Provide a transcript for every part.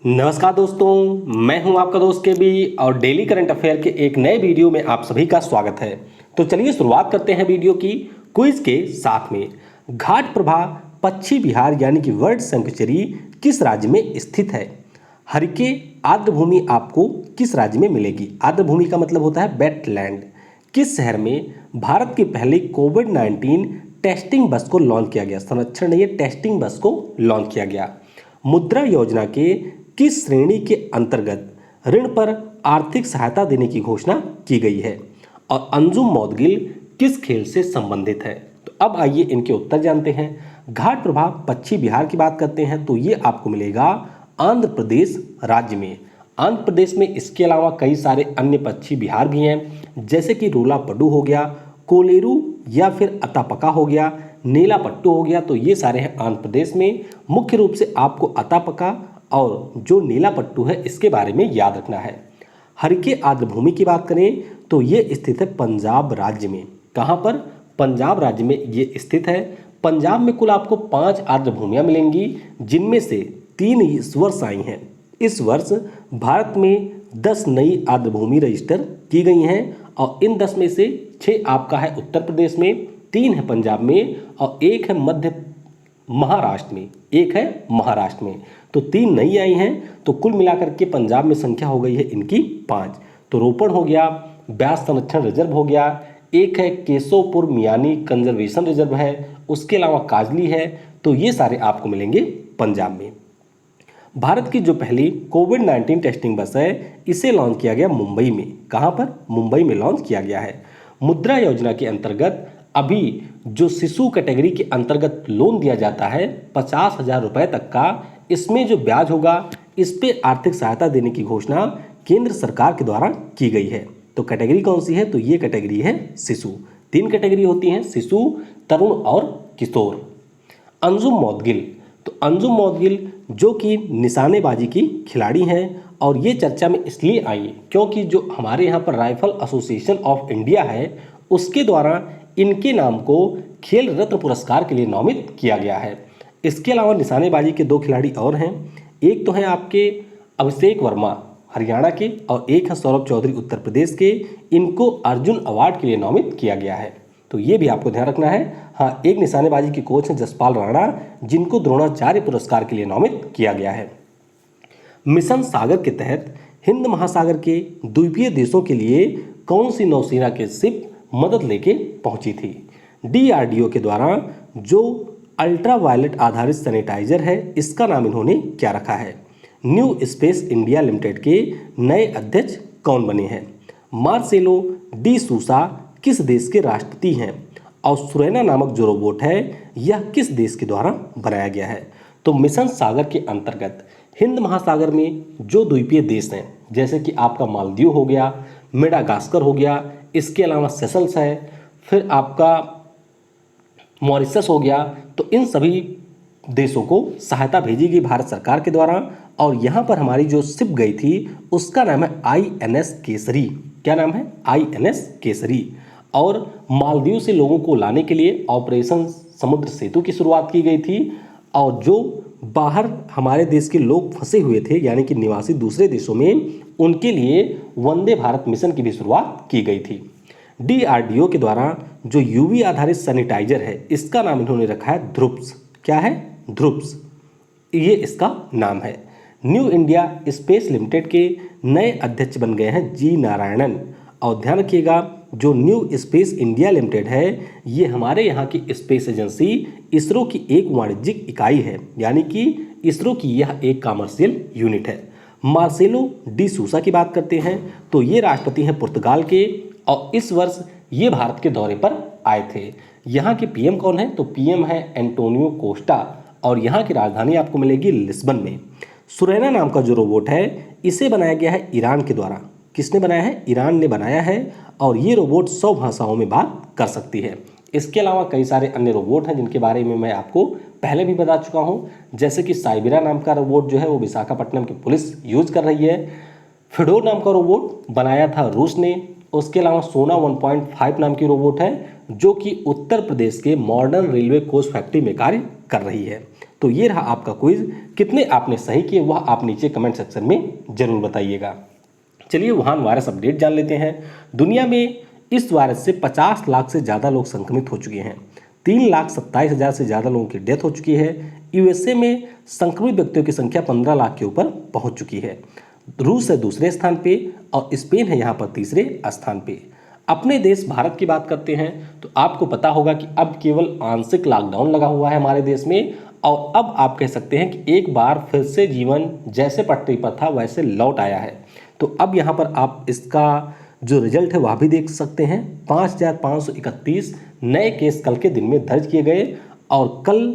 नमस्कार दोस्तों, मैं हूं आपका दोस्त के बी और डेली करंट अफेयर के एक नए वीडियो में आप सभी का स्वागत है। तो चलिए शुरुआत करते हैं वीडियो की क्विज के साथ में। घाट प्रभा पश्चिम बिहार यानी कि वर्ल्ड सेंचुरी किस राज्य में स्थित है? हरिके आर्द्र भूमि आपको किस राज्य में मिलेगी? आर्द्र भूमि का मतलब होता है वेटलैंड। किस शहर में भारत की पहली कोविड-19 टेस्टिंग बस को लॉन्च किया गया? संरक्षण नहीं है, टेस्टिंग बस को लॉन्च किया गया। मुद्रा योजना के किस श्रेणी के अंतर्गत ऋण पर आर्थिक सहायता देने की घोषणा की गई है? और अंजुम मौदगिल किस खेल से संबंधित है? तो अब आइए इनके उत्तर जानते हैं। घाट प्रभा पश्चिम बिहार की बात करते हैं तो ये आपको मिलेगा आंध्र प्रदेश राज्य में। आंध्र प्रदेश में इसके अलावा कई सारे अन्य पश्चिम बिहार भी हैं, जैसे कि रोलापडू हो गया, कोलेरू या फिर अतापका हो गया, नीलापट्टू हो गया। तो ये सारे हैं आंध्र प्रदेश में। मुख्य रूप से आपको अतापका और जो नीलापट्टू है इसके बारे में याद रखना है। हरिके आर्द्र भूमि की बात करें तो ये स्थित है पंजाब राज्य में। कहाँ पर? पंजाब राज्य में ये स्थित है। पंजाब में कुल आपको 5 आर्द्र भूमियाँ मिलेंगी, जिनमें से 3 इस वर्ष आई हैं। इस वर्ष भारत में 10 नई आर्द्र भूमि रजिस्टर की गई हैं और इन 10 में से 6 आपका है उत्तर प्रदेश में, 3 है पंजाब में और 1 है महाराष्ट्र में। 1 है महाराष्ट्र में, तो 3 नई आई हैं। तो कुल मिलाकर के पंजाब में संख्या हो गई है इनकी 5। तो रोपड़ हो गया, ब्यास संरक्षण रिजर्व हो गया, एक है केशवपुर मियानी कंजर्वेशन रिजर्व है, उसके अलावा काजली है। तो ये सारे आपको मिलेंगे पंजाब में। भारत की जो पहली कोविड-19 टेस्टिंग बस है इसे लॉन्च किया गया मुंबई में। कहाँ पर? मुंबई में लॉन्च किया गया है। मुद्रा योजना के अंतर्गत अभी जो शिशु कैटेगरी के अंतर्गत लोन दिया जाता है 50,000 रुपये तक का, इसमें जो ब्याज होगा इस पे आर्थिक सहायता देने की घोषणा केंद्र सरकार के द्वारा की गई है। तो कैटेगरी कौन सी है? तो ये कैटेगरी है शिशु। 3 कैटेगरी होती हैं, शिशु, तरुण और किशोर। अंजुम मौदगिल, तो अंजुम मौदगिल जो कि निशानेबाजी की खिलाड़ी हैं और ये चर्चा में इसलिए आई क्योंकि जो हमारे यहाँ पर राइफल एसोसिएशन ऑफ इंडिया है उसके द्वारा इनके नाम को खेल रत्न पुरस्कार के लिए नामित किया गया है। इसके अलावा निशानेबाजी के 2 खिलाड़ी और हैं, एक तो हैं आपके अभिषेक वर्मा हरियाणा के और एक है सौरभ चौधरी उत्तर प्रदेश के। इनको अर्जुन अवार्ड के लिए नामित किया गया है, तो ये भी आपको ध्यान रखना है। हाँ, एक निशानेबाजी के कोच हैं जसपाल राणा, जिनको द्रोणाचार्य पुरस्कार के लिए नामित किया गया है। मिशन सागर के तहत हिंद महासागर के द्वीपीय देशों के लिए कौन सी नौसेना के शिप मदद लेके पहुंची थी? DRDO के द्वारा जो अल्ट्रावायलेट आधारित सैनिटाइजर है इसका नाम इन्होंने क्या रखा है? न्यू स्पेस इंडिया लिमिटेड के नए अध्यक्ष कौन बने हैं? मार्सेलो डी सूसा किस देश के राष्ट्रपति हैं? और सुरैना नामक जो रोबोट है यह किस देश के द्वारा बनाया गया है? तो मिशन सागर के अंतर्गत हिंद महासागर में जो द्वीपीय देश हैं, जैसे कि आपका मालदीव हो गया, मेडागास्कर हो गया, इसके अलावा सेशल्स है, फिर आपका मॉरिशस हो गया, तो इन सभी देशों को सहायता भेजी गई भारत सरकार के द्वारा। और यहाँ पर हमारी जो शिप गई थी उसका नाम है INS केसरी। क्या नाम है? INS केसरी। और मालदीव से लोगों को लाने के लिए ऑपरेशन समुद्र सेतु की शुरुआत की गई थी और जो बाहर हमारे देश के लोग फंसे हुए थे यानी कि निवासी दूसरे देशों में, उनके लिए वंदे भारत मिशन की भी शुरुआत की गई थी। DRDO के द्वारा जो UV आधारित सैनिटाइजर है इसका नाम इन्होंने रखा है ध्रुप्स। क्या है? ध्रुप्स, ये इसका नाम है। न्यू इंडिया स्पेस लिमिटेड के नए अध्यक्ष बन गए हैं जी नारायणन। और ध्यान रखिएगा, जो न्यू स्पेस इंडिया लिमिटेड है ये हमारे यहाँ की स्पेस एजेंसी इसरो की एक वाणिज्यिक इकाई है, यानी कि इसरो की यह एक कमर्शियल यूनिट है। मार्सेलो डी सूसा की बात करते हैं तो ये राष्ट्रपति हैं पुर्तगाल के और इस वर्ष ये भारत के दौरे पर आए थे। यहाँ के PM कौन है? तो PM है एंटोनियो कोस्टा और यहाँ की राजधानी आपको मिलेगी लिस्बन में। सुरैना नाम का जो रोबोट है इसे बनाया गया है ईरान के द्वारा। किसने बनाया है? ईरान ने बनाया है और ये रोबोट 100 भाषाओं में बात कर सकती है। इसके अलावा कई सारे अन्य रोबोट हैं जिनके बारे में मैं आपको पहले भी बता चुका हूँ, जैसे कि साइबेरा नाम का रोबोट जो है वो विशाखापट्टनम की पुलिस यूज कर रही है। फिडोर नाम का रोबोट बनाया था रूस ने। उसके अलावा सोना 1.5 नाम की रोबोट है जो कि उत्तर प्रदेश के मॉडर्न रेलवे कोच फैक्ट्री में कार्य कर रही है। तो ये रहा आपका क्विज। कितने आपने सही किए वह आप नीचे कमेंट सेक्शन में जरूर बताइएगा। चलिए वुहान वायरस अपडेट जान लेते हैं। दुनिया में इस वायरस से 50 लाख से ज़्यादा लोग संक्रमित हो चुके हैं। 3,27,000 से ज़्यादा लोगों की डेथ हो चुकी है। यूएसए में संक्रमित व्यक्तियों की संख्या 15 लाख के ऊपर पहुंच चुकी है। रूस है दूसरे स्थान पे और स्पेन है यहाँ पर तीसरे स्थान पे। अपने देश भारत की बात करते हैं तो आपको पता होगा कि अब केवल आंशिक लॉकडाउन लगा हुआ है हमारे देश में, और अब आप कह सकते हैं कि एक बार फिर से जीवन जैसे पटरी पर था वैसे लौट आया है। तो अब यहाँ पर आप इसका जो रिजल्ट है वह भी देख सकते हैं। 5,531 नए केस कल के दिन में दर्ज किए गए और कल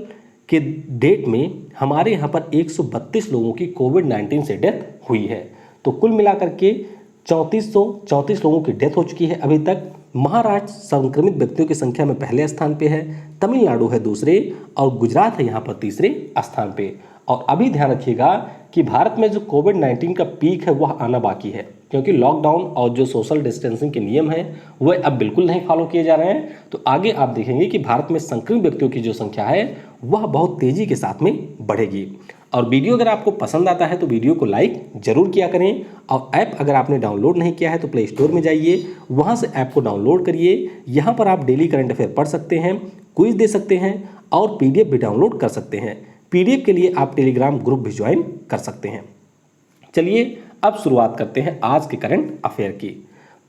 के डेट में हमारे यहाँ पर 132 लोगों की कोविड-19 से डेथ हुई है। तो कुल मिलाकर के 3434 लोगों की डेथ हो चुकी है अभी तक। महाराष्ट्र संक्रमित व्यक्तियों की संख्या में पहले स्थान पे है, तमिलनाडु है दूसरे और गुजरात है यहाँ पर तीसरे स्थान पे। और अभी ध्यान रखिएगा कि भारत में जो कोविड-19 का पीक है वह आना बाकी है, क्योंकि लॉकडाउन और जो सोशल डिस्टेंसिंग के नियम हैं वह अब बिल्कुल नहीं फॉलो किए जा रहे हैं। तो आगे आप देखेंगे कि भारत में संक्रमित व्यक्तियों की जो संख्या है वह बहुत तेजी के साथ में बढ़ेगी। और वीडियो अगर आपको पसंद आता है तो वीडियो को लाइक जरूर किया करें। और ऐप अगर आपने डाउनलोड नहीं किया है तो प्ले स्टोर में जाइए, वहाँ से ऐप को डाउनलोड करिए। यहाँ पर आप डेली करंट अफेयर पढ़ सकते हैं, क्विज दे सकते हैं और पीडीएफ भी डाउनलोड कर सकते हैं। पीडीएफ के लिए आप टेलीग्राम ग्रुप भी ज्वाइन कर सकते हैं। चलिए अब शुरुआत करते हैं आज के करंट अफेयर की।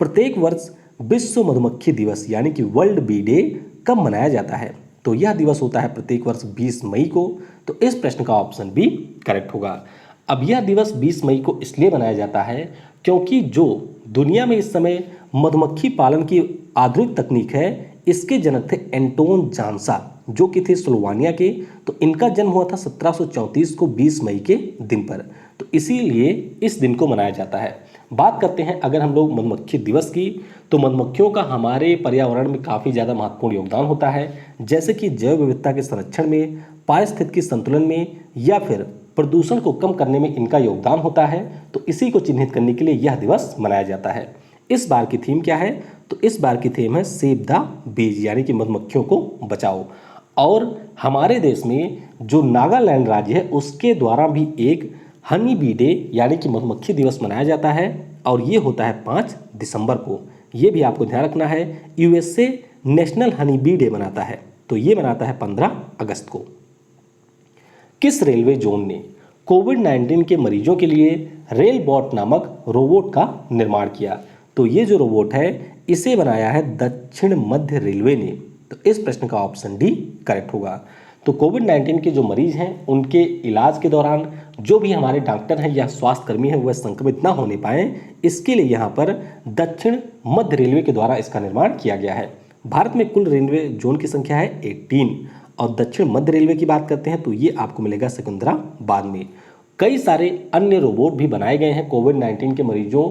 प्रत्येक वर्ष विश्व मधुमक्खी दिवस यानी कि वर्ल्ड बी डे कब मनाया जाता है? तो यह दिवस होता है प्रत्येक वर्ष 20 मई को। तो इस प्रश्न का ऑप्शन बी करेक्ट होगा। अब यह दिवस 20 मई को इसलिए मनाया जाता है क्योंकि जो दुनिया में इस समय मधुमक्खी पालन की आधुनिक तकनीक है इसके जनक थे एंटोन जानसा, जो कि थे स्लोवानिया के। तो इनका जन्म हुआ था 1734 को 20 मई के दिन पर। तो इसीलिए इस दिन को मनाया जाता है। बात करते हैं अगर हम लोग मधुमक्खी दिवस की, तो मधुमक्खियों का हमारे पर्यावरण में काफ़ी ज़्यादा महत्वपूर्ण योगदान होता है, जैसे कि जैव विविधता के संरक्षण में, पारिस्थितिकी संतुलन में या फिर प्रदूषण को कम करने में इनका योगदान होता है। तो इसी को चिन्हित करने के लिए यह दिवस मनाया जाता है। इस बार की थीम क्या है? तो इस बार की थीम है सेव द बीज यानी कि मधुमक्खियों को बचाओ। और हमारे देश में जो नागालैंड राज्य है उसके द्वारा भी एक हनी बी डे यानी कि मधुमक्खी दिवस मनाया जाता है और ये होता है 5 दिसंबर को। ये भी आपको ध्यान रखना है। USA national honey bee day मनाता है, तो ये मनाता है 15 अगस्त को। किस रेलवे जोन ने कोविड-19 के मरीजों के लिए रेलबॉट नामक रोबोट का निर्माण किया? तो ये जो रोबोट है इसे बनाया है दक्षिण मध्य रेलवे ने। तो इस प्रश्न का ऑप्शन डी करेक्ट होगा। तो कोविड-19 के जो मरीज हैं उनके इलाज के दौरान जो भी हमारे डॉक्टर हैं या स्वास्थ्य कर्मी हैं वह संक्रमित ना होने पाए, इसके लिए यहाँ पर दक्षिण मध्य रेलवे के द्वारा इसका निर्माण किया गया है। भारत में कुल रेलवे जोन की संख्या है 18 और दक्षिण मध्य रेलवे की बात करते हैं तो ये आपको मिलेगा सिकंदराबाद में। कई सारे अन्य रोबोट भी बनाए गए हैं कोविड-19 के मरीजों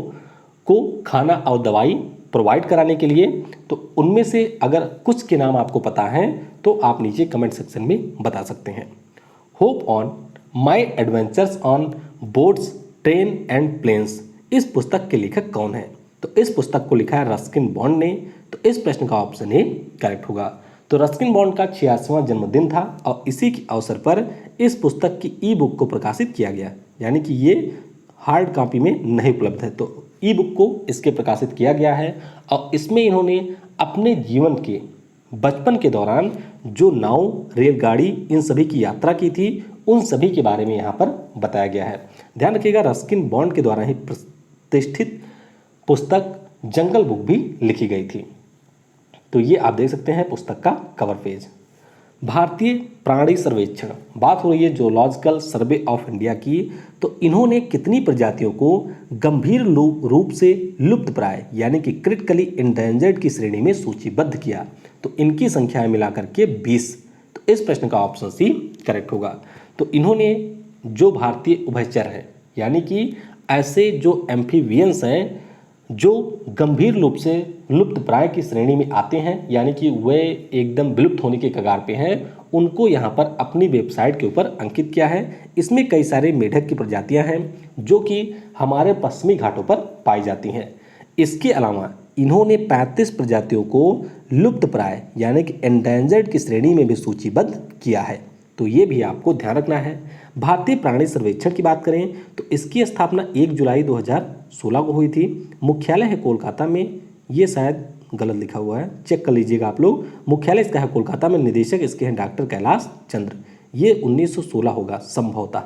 को खाना और दवाई प्रोवाइड कराने के लिए। तो उनमें से अगर कुछ के नाम आपको पता हैं तो आप नीचे कमेंट सेक्शन में बता सकते हैं। Hop on my adventures on boats train and planes, इस पुस्तक के लेखक कौन है? तो इस पुस्तक को लिखा है रस्किन बॉन्ड ने। तो इस प्रश्न का ऑप्शन ए करेक्ट होगा। तो रस्किन बॉन्ड का 86वां जन्मदिन था और इसी के अवसर पर इस पुस्तक की ई बुक को प्रकाशित किया गया, यानी कि ये हार्ड कॉपी में नहीं उपलब्ध है। तो ई बुक को इसके प्रकाशित किया गया है और इसमें इन्होंने अपने जीवन के बचपन के दौरान जो नाव, रेलगाड़ी इन सभी की यात्रा की थी उन सभी के बारे में यहाँ पर बताया गया है। ध्यान रखिएगा रस्किन बॉन्ड के द्वारा ही प्रतिष्ठित पुस्तक जंगल बुक भी लिखी गई थी। तो ये आप देख सकते हैं पुस्तक का कवर पेज। भारतीय प्राणी सर्वेक्षण, बात हो रही है जूलॉजिकल सर्वे ऑफ इंडिया की। तो इन्होंने कितनी प्रजातियों को गंभीर रूप से लुप्तप्राय यानी कि क्रिटिकली इंडेंजर्ड की श्रेणी में सूचीबद्ध किया? तो इनकी संख्या मिलाकर के 20। तो इस प्रश्न का ऑप्शन सी करेक्ट होगा। तो इन्होंने जो भारतीय उभयचर है यानी कि ऐसे जो एम्फीबियंस हैं जो गंभीर रूप से लुप्तप्राय की श्रेणी में आते हैं यानी कि वे एकदम विलुप्त होने के कगार पे हैं, उनको यहाँ पर अपनी वेबसाइट के ऊपर अंकित किया है। इसमें कई सारे मेढक की प्रजातियाँ हैं जो कि हमारे पश्चिमी घाटों पर पाई जाती हैं। इसके अलावा इन्होंने 35 प्रजातियों को लुप्तप्राय यानी कि एंडेंजर्ड की श्रेणी में भी सूचीबद्ध किया है। तो ये भी आपको ध्यान रखना है। भारतीय प्राणी सर्वेक्षण की बात करें तो इसकी स्थापना 1 जुलाई 2016 को हुई थी। मुख्यालय है कोलकाता में। ये शायद गलत लिखा हुआ है, चेक कर लीजिएगा आप लोग। मुख्यालय इसका है कोलकाता में, निदेशक इसके हैं डॉक्टर कैलाश चंद्र। ये 1916 होगा संभवतः।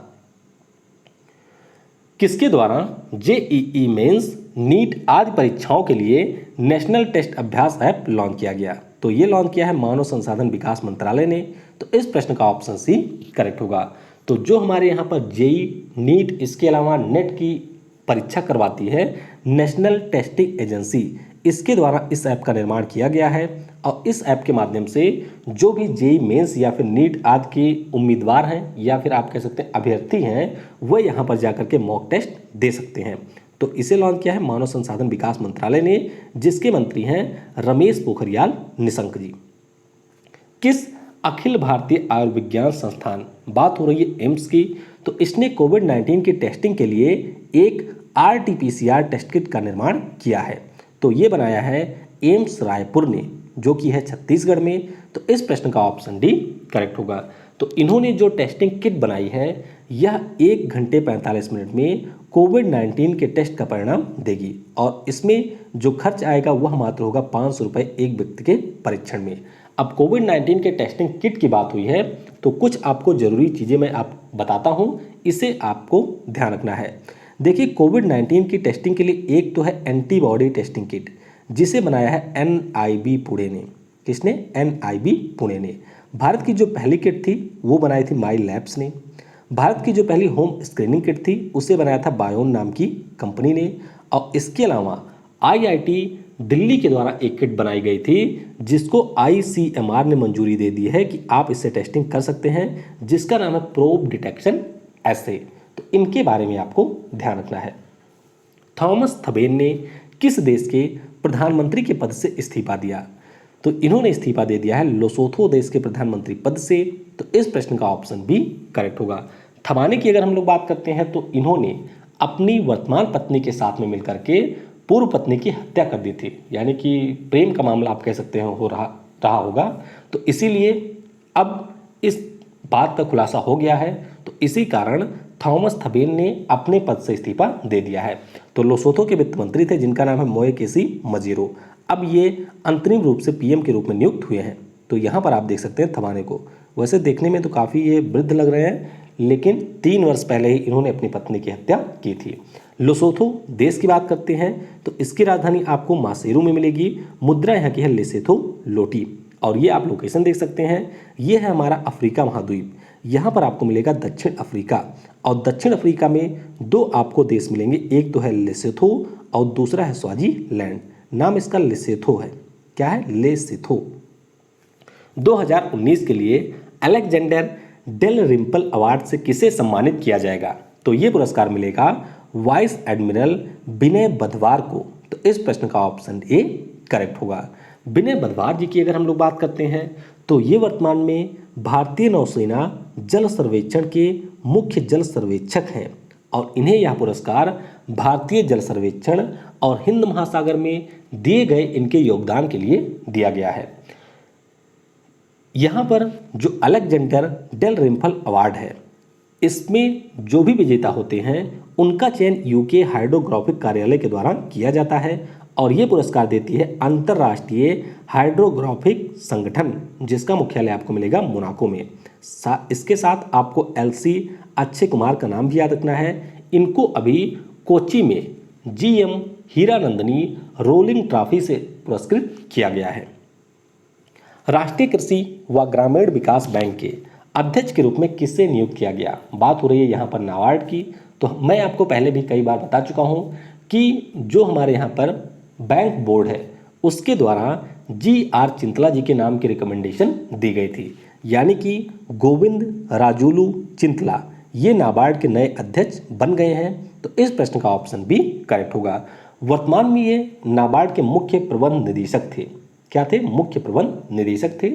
किसके द्वारा जेईई मेंस, नीट आदि परीक्षाओं के लिए नेशनल टेस्ट अभ्यास ऐप लॉन्च किया गया? तो ये लॉन्च किया है मानव संसाधन विकास मंत्रालय ने। तो इस प्रश्न का ऑप्शन सी करेक्ट होगा। तो जो हमारे यहाँ पर जेई, नीट, इसके अलावा नेट की परीक्षा करवाती है नेशनल टेस्टिंग एजेंसी, इसके द्वारा इस ऐप का निर्माण किया गया है। और इस ऐप के माध्यम से जो भी जेई मेंस या फिर नीट आदि के उम्मीदवार हैं या फिर आप कह सकते हैं अभ्यर्थी हैं, वह यहाँ पर जाकर के मॉक टेस्ट दे सकते हैं। तो इसे लॉन्च किया है मानव संसाधन विकास मंत्रालय ने, जिसके मंत्री हैं रमेश पोखरियाल निशंक जी। किस अखिल भारतीय आयुर्विज्ञान संस्थान, बात हो रही है एम्स की, तो इसने कोविड-19 की टेस्टिंग के लिए एक RT-PCR टेस्ट किट का निर्माण किया है। तो ये बनाया है एम्स रायपुर ने, जो कि है छत्तीसगढ़ में। तो इस प्रश्न का ऑप्शन डी करेक्ट होगा। तो इन्होंने जो टेस्टिंग किट बनाई है यह 1 घंटे 45 मिनट में कोविड-19 के टेस्ट का परिणाम देगी, और इसमें जो खर्च आएगा वह मात्र होगा 500 रुपये एक व्यक्ति के परीक्षण में। अब कोविड-19 के टेस्टिंग किट की बात हुई है तो कुछ आपको जरूरी चीज़ें मैं आप बताता हूँ, इसे आपको ध्यान रखना है। देखिए, कोविड-19 की टेस्टिंग के लिए एक तो है एंटीबॉडी टेस्टिंग किट, जिसे बनाया है NIB पुणे ने। किसने? NIB पुणे ने। भारत की जो पहली किट थी वो बनाई थी माई लैब्स ने। भारत की जो पहली होम स्क्रीनिंग किट थी उसे बनाया था बायोन नाम की कंपनी ने। और इसके अलावा IIT दिल्ली के द्वारा एक किट बनाई गई थी जिसको ICMR ने मंजूरी दे दी है कि आप इससे टेस्टिंग कर सकते हैं, जिसका नाम है प्रोब डिटेक्शन एसे। तो इनके बारे में आपको ध्यान रखना है। थॉमस थबेन ने किस देश के प्रधानमंत्री के पद से इस्तीफा दिया? तो इन्होंने इस्तीफा दे दिया है लोसोथो देश के प्रधानमंत्री पद से। तो इस प्रश्न का ऑप्शन बी करेक्ट होगा। थबाने की अगर हम लोग बात करते हैं तो इन्होंने अपनी वर्तमान पत्नी के साथ में मिलकर के पूर्व पत्नी की हत्या कर दी थी, यानी कि प्रेम का मामला आप कह सकते हैं हो रहा होगा। तो इसीलिए अब इस बात का खुलासा हो गया है, तो इसी कारण थॉमस थबेन ने अपने पद से इस्तीफा दे दिया है। तो लोसोथो के वित्त मंत्री थे जिनका नाम है मोएकेसी मजीरो। अब ये अंतरिम रूप से PM के रूप में नियुक्त हुए हैं। तो यहाँ पर आप देख सकते हैं थबाने को। वैसे देखने में तो काफ़ी ये वृद्ध लग रहे हैं, लेकिन 3 वर्ष पहले ही इन्होंने अपनी पत्नी की हत्या की थी। लोसोथो देश की बात करते हैं तो इसकी राजधानी आपको मासेरू में मिलेगी। मुद्रा यहाँ की है लेसेथो लोटी। और ये आप लोकेशन देख सकते हैं, ये है हमारा अफ्रीका महाद्वीप। यहाँ पर आपको मिलेगा दक्षिण अफ्रीका, और दक्षिण अफ्रीका में 2 आपको देश मिलेंगे, एक तो है लेसेथो और दूसरा है स्वाजीलैंड। नाम इसका लेसेथो है। क्या है? लेसेथो। 2019 के लिए अलेक्जेंडर डेल रिम्पल अवार्ड से किसे सम्मानित किया जाएगा? तो ये पुरस्कार मिलेगा वाइस एडमिरल विनय बधवार को। तो इस प्रश्न का ऑप्शन ए करेक्ट होगा। विनय बधवार जी की अगर हम लोग बात करते हैं तो ये वर्तमान में भारतीय नौसेना जल सर्वेक्षण के मुख्य जल सर्वेक्षक हैं, और इन्हें यह पुरस्कार भारतीय जल सर्वेक्षण और हिंद महासागर में दिए गए इनके योगदान के लिए दिया गया है। यहाँ पर जो अलेक्जेंडर डेल रिम्पल अवार्ड है, इसमें जो भी विजेता होते हैं उनका चयन UK हाइड्रोग्राफिक कार्यालय के द्वारा किया जाता है, और ये पुरस्कार देती है अंतर्राष्ट्रीय हाइड्रोग्राफिक संगठन, जिसका मुख्यालय आपको मिलेगा मोनाको में। इसके साथ आपको LC अक्षय कुमार का नाम भी याद रखना है। इनको अभी कोच्चि में GM हीरानंदनी रोलिंग ट्रॉफी से पुरस्कृत किया गया है। राष्ट्रीय कृषि व ग्रामीण विकास बैंक के अध्यक्ष के रूप में किससे नियुक्त किया गया? बात हो रही है यहाँ पर नाबार्ड की। तो मैं आपको पहले भी कई बार बता चुका हूँ कि जो हमारे यहाँ पर बैंक बोर्ड है उसके द्वारा GR चिंतला जी के नाम की रिकमेंडेशन दी गई थी, यानी कि गोविंद राजुलू चिंतला ये नाबार्ड के नए अध्यक्ष बन गए हैं। तो इस प्रश्न का ऑप्शन बी करेक्ट होगा। वर्तमान में ये नाबार्ड के मुख्य प्रबंध निदेशक थे। क्या थे? मुख्य प्रबंध निदेशक थे,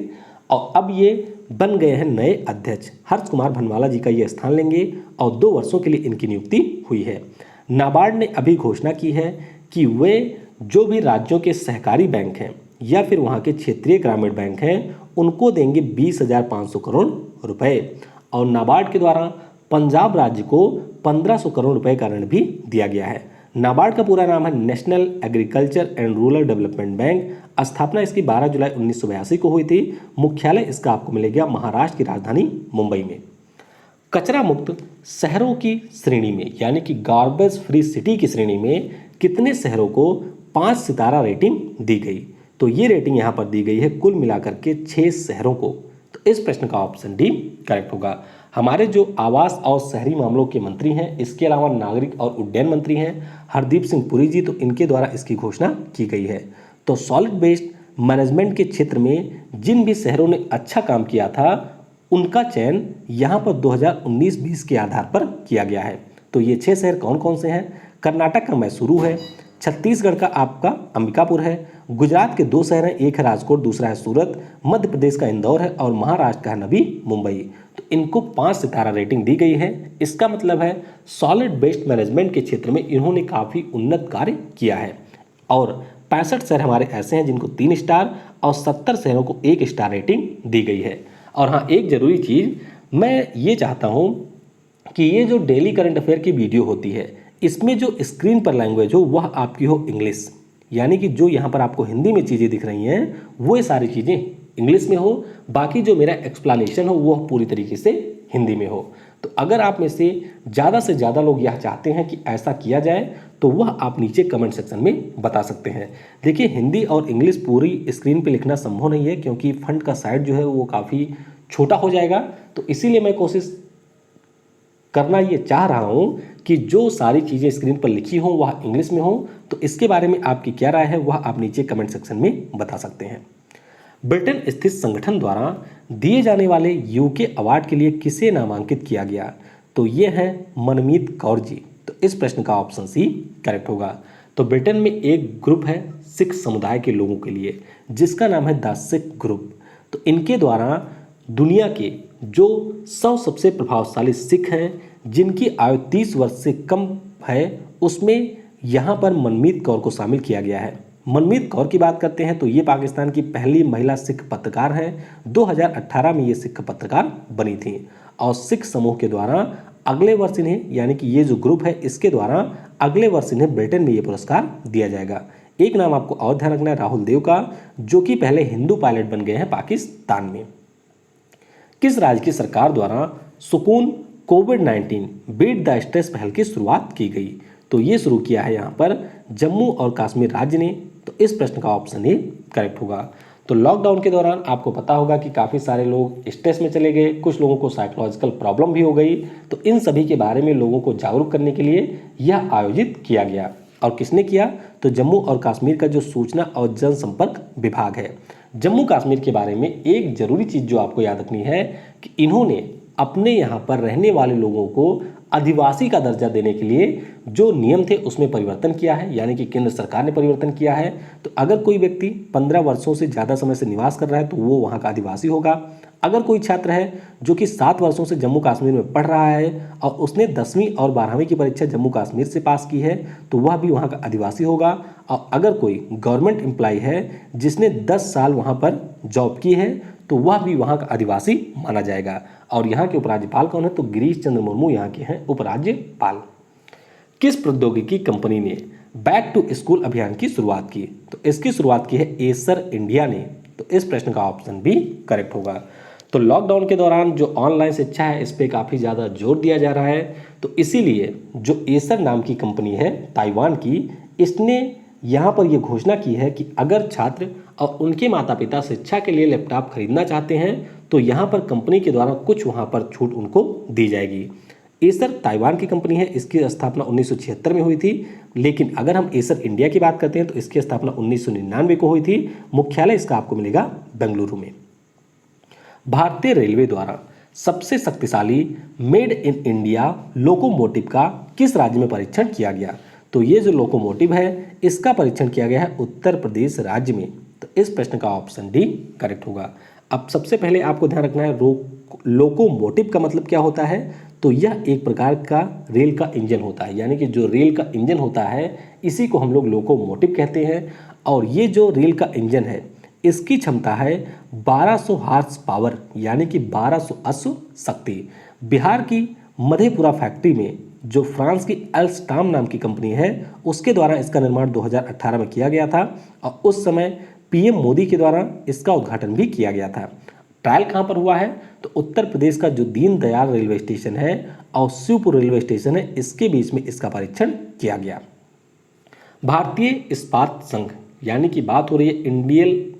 और अब ये बन गए हैं नए अध्यक्ष। हर्ष कुमार भनवाला जी का ये स्थान लेंगे, और 2 वर्षों के लिए इनकी नियुक्ति हुई है। नाबार्ड ने अभी घोषणा की है कि वे जो भी राज्यों के सहकारी बैंक हैं या फिर वहाँ के क्षेत्रीय ग्रामीण बैंक हैं उनको देंगे 20,500 करोड़ रुपए। और नाबार्ड के द्वारा पंजाब राज्य को 1500 करोड़ रुपए का ऋण भी दिया गया है। नाबार्ड का पूरा नाम है national agriculture and rural development bank. स्थापना इसकी 12 जुलाई 1982 को हुई थी। मुख्यालय इसका आपको मिलेगा महाराष्ट्र की राजधानी मुंबई में। कचरा मुक्त शहरों की श्रेणी में यानी कि गार्बेज फ्री सिटी की श्रेणी में कितने शहरों को 5 सितारा रेटिंग दी गई? तो ये रेटिंग यहाँ पर दी गई है कुल मिलाकर के 6 शहरों को। तो इस प्रश्न का ऑप्शन डी करेक्ट होगा। हमारे जो आवास और शहरी मामलों के मंत्री हैं, इसके अलावा नागरिक और उड्डयन मंत्री हैं हरदीप सिंह पुरी जी, तो इनके द्वारा इसकी घोषणा की गई है। तो सॉलिड वेस्ट मैनेजमेंट के क्षेत्र में जिन भी शहरों ने अच्छा काम किया था उनका चयन यहाँ पर 2019-20 के आधार पर किया गया है। तो ये 6 शहर कौन कौन से हैं? कर्नाटक का मैसूरू है, छत्तीसगढ़ का आपका अंबिकापुर है, गुजरात के 2 शहर हैं, एक है राजकोट दूसरा है सूरत, मध्य प्रदेश का इंदौर है और महाराष्ट्र का है नवी मुंबई। तो इनको 5 सितारा रेटिंग दी गई है। इसका मतलब है सॉलिड वेस्ट मैनेजमेंट के क्षेत्र में इन्होंने काफ़ी उन्नत कार्य किया है। और 65 शहर हमारे ऐसे हैं जिनको 3 स्टार और 70 शहरों को 1 स्टार रेटिंग दी गई है। और हाँ, एक ज़रूरी चीज़ मैं ये चाहता हूँ कि ये जो डेली करंट अफेयर की वीडियो होती है इसमें जो स्क्रीन पर लैंग्वेज हो वह आपकी हो इंग्लिश, यानी कि जो यहाँ पर आपको हिंदी में चीज़ें दिख रही हैं वो सारी चीज़ें इंग्लिश में हो, बाकी जो मेरा एक्सप्लेनेशन हो वो पूरी तरीके से हिंदी में हो। तो अगर आप में से ज़्यादा लोग यह चाहते हैं कि ऐसा किया जाए तो वह आप नीचे कमेंट सेक्शन में बता सकते हैं। देखिए, हिंदी और इंग्लिश पूरी स्क्रीन पे लिखना संभव नहीं है क्योंकि फंड का साइज जो है वो काफ़ी छोटा हो जाएगा। तो इसीलिए मैं कोशिश करना ये चाह रहा हूँ कि जो सारी चीज़ें स्क्रीन पर लिखी हों वह इंग्लिश में हों। तो इसके बारे में आपकी क्या राय है वह आप नीचे कमेंट सेक्शन में बता सकते हैं। ब्रिटेन स्थित संगठन द्वारा दिए जाने वाले यूके अवार्ड के लिए किसे नामांकित किया गया? तो ये हैं मनमीत कौर जी। तो इस प्रश्न का ऑप्शन सी करेक्ट होगा। तो ब्रिटेन में एक ग्रुप है सिख समुदाय के लोगों के लिए जिसका नाम है द सिख ग्रुप। तो इनके द्वारा दुनिया के जो 100 सबसे प्रभावशाली सिख हैं जिनकी आयु 30 वर्ष से कम है उसमें यहाँ पर मनमीत कौर को शामिल किया गया है। मनमीत कौर की बात करते हैं तो ये पाकिस्तान की पहली महिला सिख पत्रकार हैं। 2018 में ये सिख पत्रकार बनी थी और सिख समूह के द्वारा अगले वर्ष इन्हें, यानी कि ये जो ग्रुप है इसके द्वारा अगले वर्ष इन्हें ब्रिटेन में ये पुरस्कार दिया जाएगा। एक नाम आपको और ध्यान रखना है राहुल देव का, जो कि पहले हिंदू पायलट बन गए हैं पाकिस्तान में। किस राज्य की सरकार द्वारा सुकून कोविड-19 बीट द स्ट्रेस पहल की शुरुआत की गई? तो ये शुरू किया है यहाँ पर जम्मू और कश्मीर राज्य ने। तो इस प्रश्न का ऑप्शन ए करेक्ट होगा। तो लॉकडाउन के दौरान आपको पता होगा कि काफ़ी सारे लोग स्ट्रेस में चले गए, कुछ लोगों को साइकोलॉजिकल प्रॉब्लम भी हो गई। तो इन सभी के बारे में लोगों को जागरूक करने के लिए यह आयोजित किया गया। और किसने किया? तो जम्मू और कश्मीर का जो सूचना और जनसंपर्क विभाग है। जम्मू कश्मीर के बारे में एक ज़रूरी चीज़ जो आपको याद रखनी है कि इन्होंने अपने यहाँ पर रहने वाले लोगों को आदिवासी का दर्जा देने के लिए जो नियम थे उसमें परिवर्तन किया है, यानी कि केंद्र सरकार ने परिवर्तन किया है। तो अगर कोई व्यक्ति 15 वर्षों से ज़्यादा समय से निवास कर रहा है तो वो वहाँ का आदिवासी होगा। अगर कोई छात्र है जो कि 7 वर्षों से जम्मू कश्मीर में पढ़ रहा है और उसने 10वीं और 12वीं की परीक्षा जम्मू कश्मीर से पास की है तो वह भी वहाँ का आदिवासी होगा। और अगर कोई गवर्नमेंट एम्प्लॉय है जिसने 10 साल वहाँ पर जॉब की है तो वह भी वहाँ का आदिवासी माना जाएगा। और यहाँ के उपराज्यपाल कौन है? तो गिरीश चंद्र मुर्मू यहाँ के हैं उपराज्यपाल। किस प्रौद्योगिकी कंपनी ने बैक टू स्कूल अभियान की शुरुआत की? तो इसकी शुरुआत की है एसर इंडिया ने। तो इस प्रश्न का ऑप्शन भी करेक्ट होगा। तो लॉकडाउन के दौरान जो ऑनलाइन शिक्षा है इस पर काफ़ी ज़्यादा जोर दिया जा रहा है। तो इसीलिए जो एसर नाम की कंपनी है ताइवान की, इसने यहाँ पर यह घोषणा की है कि अगर छात्र और उनके माता पिता शिक्षा के लिए लैपटॉप खरीदना चाहते हैं तो यहाँ पर कंपनी के द्वारा कुछ वहाँ पर छूट उनको दी जाएगी। एसर ताइवान की कंपनी है, इसकी स्थापना 1976 में हुई थी। लेकिन अगर हम एसर इंडिया की बात करते हैं तो इसकी स्थापना 1999 को हुई थी। मुख्यालय इसका आपको मिलेगा बेंगलुरु में। भारतीय रेलवे द्वारा सबसे शक्तिशाली मेड इन इंडिया लोकोमोटिव का किस राज्य में परीक्षण किया गया? तो ये जो लोकोमोटिव है इसका परीक्षण किया गया है उत्तर प्रदेश राज्य में। तो इस प्रश्न का ऑप्शन डी करेक्ट होगा। अब सबसे पहले आपको ध्यान रखना है लोकोमोटिव का मतलब क्या होता है? तो यह एक प्रकार का रेल का इंजन होता है, यानी कि जो रेल का इंजन होता है इसी को हम लोग लोकोमोटिव कहते हैं। और ये जो रेल का इंजन है इसकी क्षमता है 1200 हार्स पावर यानी कि 1200 अश्व शक्ति। बिहार की मधेपुरा फैक्ट्री में जो फ्रांस की एल्स्टाम नाम की कंपनी है उसके द्वारा इसका निर्माण 2018 में किया गया था और उस समय पीएम मोदी के द्वारा इसका उद्घाटन भी किया गया था। ट्रायल कहाँ पर हुआ है तो उत्तर प्रदेश का जो दीनदयाल रेलवे स्टेशन है और शिवपुर रेलवे स्टेशन है इसके बीच में इसका परीक्षण किया गया। भारतीय इस्पात संघ यानी कि बात हो रही है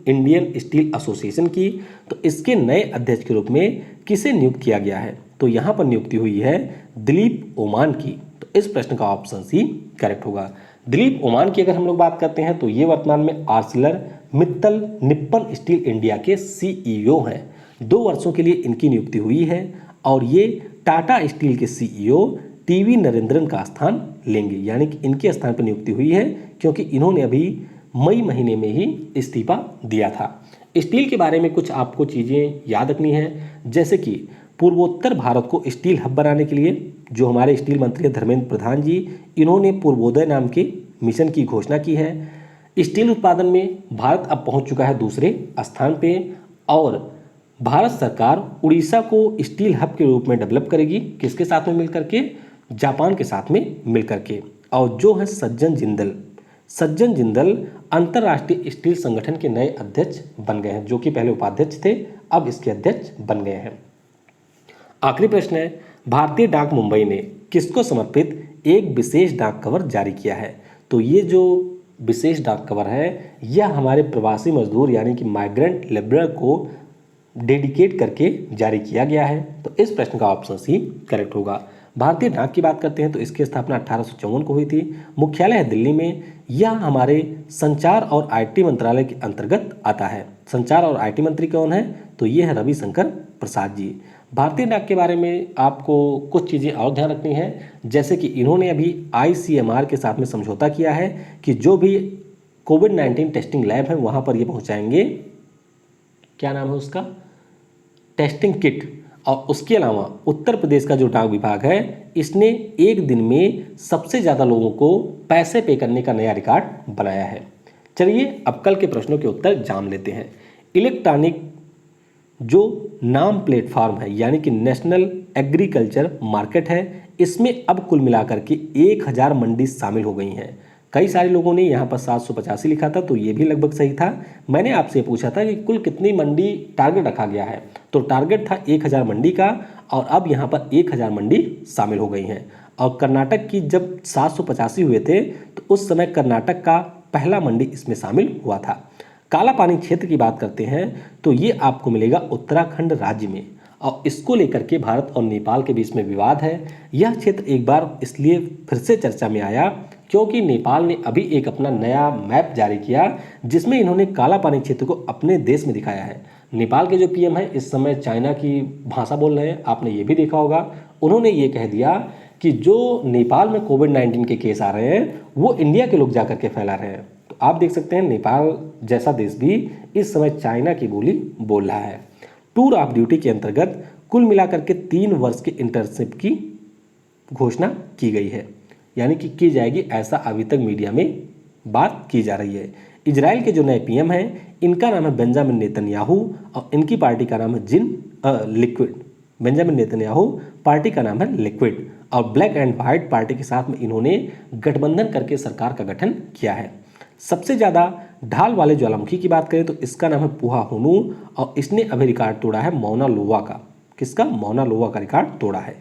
इंडियन स्टील एसोसिएशन की, तो इसके नए अध्यक्ष के रूप में किसे नियुक्त किया गया है तो यहाँ पर नियुक्ति हुई है दिलीप ओमान की। तो इस प्रश्न का ऑप्शन सी करेक्ट होगा। दिलीप ओमान की अगर हम लोग बात करते हैं तो ये वर्तमान में आर्सलर मित्तल निप्पन स्टील इंडिया के सीईओ हैं। 2 वर्षों के लिए इनकी नियुक्ति हुई है और ये टाटा स्टील के सीईओ टीवी नरेंद्रन का स्थान लेंगे, यानी कि इनके स्थान पर नियुक्ति हुई है क्योंकि इन्होंने अभी मई महीने में ही इस्तीफा दिया था। स्टील के बारे में कुछ आपको चीज़ें याद रखनी है, जैसे कि पूर्वोत्तर भारत को स्टील हब बनाने के लिए जो हमारे स्टील मंत्री हैं धर्मेंद्र प्रधान जी, इन्होंने पूर्वोदय नाम के मिशन की घोषणा की है। स्टील उत्पादन में भारत अब पहुंच चुका है दूसरे स्थान पे और भारत सरकार उड़ीसा को स्टील हब के रूप में डेवलप करेगी। किसके साथ में मिलकर के? जापान के साथ में मिलकर के। और जो है सज्जन जिंदल अंतर्राष्ट्रीय स्टील संगठन के नए अध्यक्ष बन गए हैं, जो कि पहले उपाध्यक्ष थे अब इसके अध्यक्ष बन गए हैं। आखिरी प्रश्न है, भारतीय डाक मुंबई ने किसको समर्पित एक विशेष डाक कवर जारी किया है? तो ये जो विशेष डाक कवर है यह हमारे प्रवासी मजदूर यानी कि माइग्रेंट लेबरर को डेडिकेट करके जारी किया गया है। तो इस प्रश्न का ऑप्शन सी करेक्ट होगा। भारतीय डाक की बात करते हैं तो इसकी स्थापना 1854 को हुई थी। मुख्यालय है दिल्ली में। यह हमारे संचार और आईटी मंत्रालय के अंतर्गत आता है। संचार और आईटी मंत्री कौन है? तो ये है रविशंकर प्रसाद जी। भारतीय डाक के बारे में आपको कुछ चीज़ें और ध्यान रखनी है, जैसे कि इन्होंने अभी आईसीएमआर के साथ में समझौता किया है कि जो भी कोविड-19 टेस्टिंग लैब है वहाँ पर ये पहुँचाएंगे, क्या नाम है उसका, टेस्टिंग किट। और उसके अलावा उत्तर प्रदेश का जो डाक विभाग है इसने एक दिन में सबसे ज़्यादा लोगों को पैसे पे करने का नया रिकॉर्ड बनाया है। चलिए अब कल के प्रश्नों के उत्तर जान लेते हैं। इलेक्ट्रॉनिक जो नाम प्लेटफॉर्म है यानी कि नेशनल एग्रीकल्चर मार्केट है, इसमें अब कुल मिलाकर के 1000 मंडी शामिल हो गई हैं। कई सारे लोगों ने यहाँ पर 785 लिखा था, तो ये भी लगभग सही था। मैंने आपसे पूछा था कि कुल कितनी मंडी टारगेट रखा गया है, तो टारगेट था 1000 मंडी का और अब यहाँ पर 1000 मंडी शामिल हो गई हैं। और कर्नाटक की जब 785 हुए थे तो उस समय कर्नाटक का पहला मंडी इसमें शामिल हुआ था। काला पानी क्षेत्र की बात करते हैं तो ये आपको मिलेगा उत्तराखंड राज्य में और इसको लेकर के भारत और नेपाल के बीच में विवाद है। यह क्षेत्र एक बार इसलिए फिर से चर्चा में आया क्योंकि नेपाल ने अभी एक अपना नया मैप जारी किया जिसमें इन्होंने काला पानी क्षेत्र को अपने देश में दिखाया है। नेपाल के जो पीएम है इस समय चाइना की भाषा बोल रहे हैं, आपने ये भी देखा होगा। उन्होंने ये कह दिया कि जो नेपाल में कोविड-19 के केस आ रहे हैं वो इंडिया के लोग जाकर के फैला रहे हैं। तो आप देख सकते हैं नेपाल जैसा देश भी इस समय चाइना की बोली बोल रहा है। टूर ऑफ ड्यूटी के अंतर्गत कुल मिलाकर के 3 वर्ष के इंटर्नशिप की घोषणा की गई है, यानी कि की जाएगी, ऐसा अभी तक मीडिया में बात की जा रही है। इजराइल के जो नए पीएम हैं इनका नाम है बेंजामिन नेतन्याहू और इनकी पार्टी का नाम है लिक्विड। बेंजामिन नेतन्याहू पार्टी का नाम है लिक्विड और ब्लैक एंड व्हाइट पार्टी के साथ में इन्होंने गठबंधन करके सरकार का गठन किया है। सबसे ज़्यादा ढाल वाले ज्वालामुखी की बात करें तो इसका नाम है पुहा हुनु और इसने अभी रिकॉर्ड तोड़ा है मौना लोवा का। किसका? मौना लोवा का रिकॉर्ड तोड़ा है।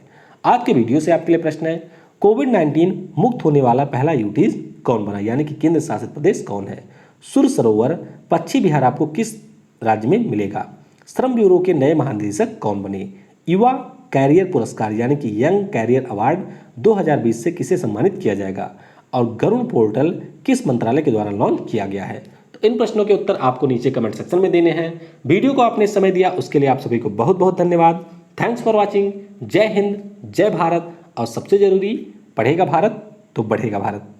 आज के वीडियो से आपके लिए प्रश्न है, कोविड-19 मुक्त होने वाला पहला यूटी कौन बना, यानी कि केंद्र शासित प्रदेश कौन है? सुर सरोवर पश्चिम बिहार आपको किस राज्य में मिलेगा? श्रम ब्यूरो के नए महानिदेशक कौन बने? युवा कैरियर पुरस्कार यानी कि यंग कैरियर अवार्ड 2020 से किसे सम्मानित किया जाएगा? और गरुड़ पोर्टल किस मंत्रालय के द्वारा लॉन्च किया गया है? तो इन प्रश्नों के उत्तर आपको नीचे कमेंट सेक्शन में देने हैं। वीडियो को आपने समय दिया उसके लिए आप सभी को बहुत बहुत धन्यवाद। Thanks for watching. जय हिंद, जय भारत और सबसे जरूरी, पढ़ेगा भारत तो बढ़ेगा भारत।